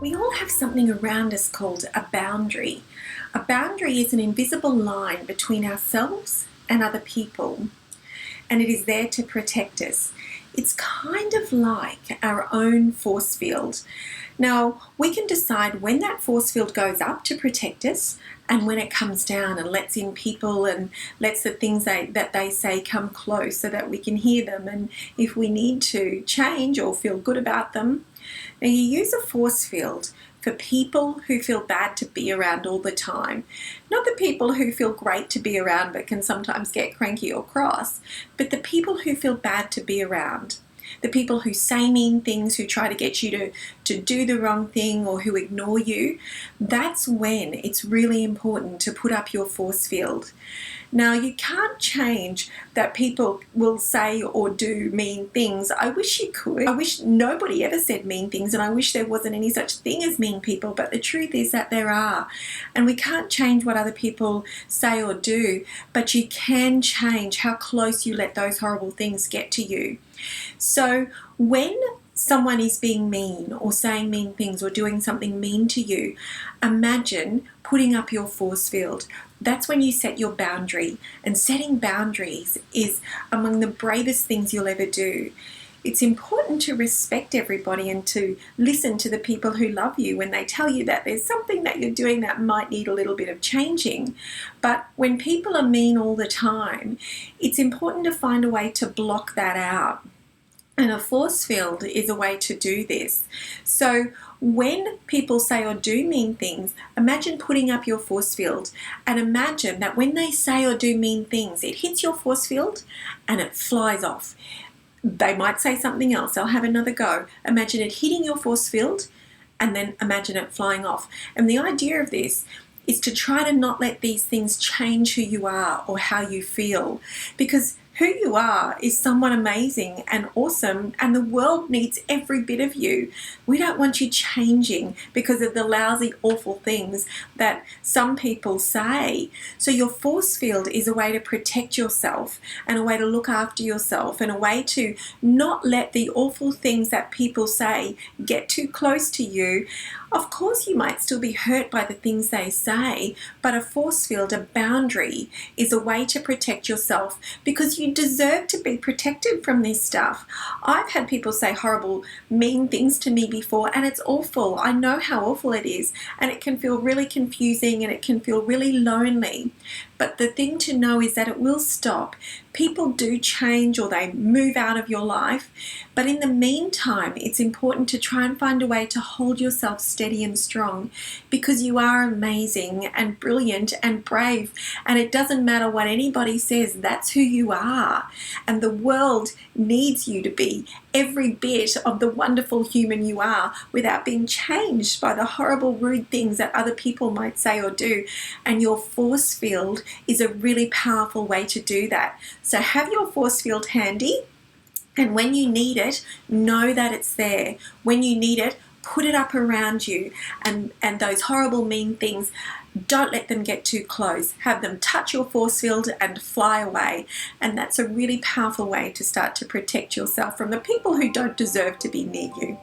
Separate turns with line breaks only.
We all have something around us called a boundary. A boundary is an invisible line between ourselves and other people, and it is there to protect us. It's kind of like our own force field. Now, we can decide when that force field goes up to protect us and when it comes down and lets in people and lets the things that they say come close so that we can hear them, and if we need to change or feel good about them. Now, you use a force field for people who feel bad to be around all the time. Not the people who feel great to be around but can sometimes get cranky or cross, but the people who feel bad to be around. The people who say mean things, who try to get you to do the wrong thing or who ignore you. That's when it's really important to put up your force field. Now, you can't change that people will say or do mean things. I wish you could. I wish nobody ever said mean things, and I wish there wasn't any such thing as mean people, but the truth is that there are. And we can't change what other people say or do, but you can change how close you let those horrible things get to you. So when someone is being mean or saying mean things or doing something mean to you, imagine putting up your force field. That's when you set your boundary, and setting boundaries is among the bravest things you'll ever do. It's important to respect everybody and to listen to the people who love you when they tell you that there's something that you're doing that might need a little bit of changing. But when people are mean all the time, it's important to find a way to block that out. And a force field is a way to do this. So when people say or do mean things, imagine putting up your force field, and imagine that when they say or do mean things, it hits your force field and it flies off. They might say something else. They'll have another go. Imagine it hitting your force field and then imagine it flying off. And the idea of this is to try to not let these things change who you are or how you feel, because who you are is someone amazing and awesome, and the world needs every bit of you. We don't want you changing because of the lousy, awful things that some people say. So your force field is a way to protect yourself and a way to look after yourself and a way to not let the awful things that people say get too close to you. Of course, you might still be hurt by the things they say, but a force field, a boundary, is a way to protect yourself because you deserve to be protected from this stuff. I've had people say horrible, mean things to me before, and it's awful. I know how awful it is, and it can feel really confusing and it can feel really lonely. But the thing to know is that it will stop. People do change or they move out of your life. But in the meantime, it's important to try and find a way to hold yourself steady and strong, because you are amazing and brilliant and brave. And it doesn't matter what anybody says, that's who you are. And the world needs you to be every bit of the wonderful human you are without being changed by the horrible, rude things that other people might say or do. And your force field is a really powerful way to do that. So have your force field handy, and when you need it, know that it's there. When you need it, put it up around you, and those horrible, mean things, don't let them get too close. Have them touch your force field and fly away. And that's a really powerful way to start to protect yourself from the people who don't deserve to be near you.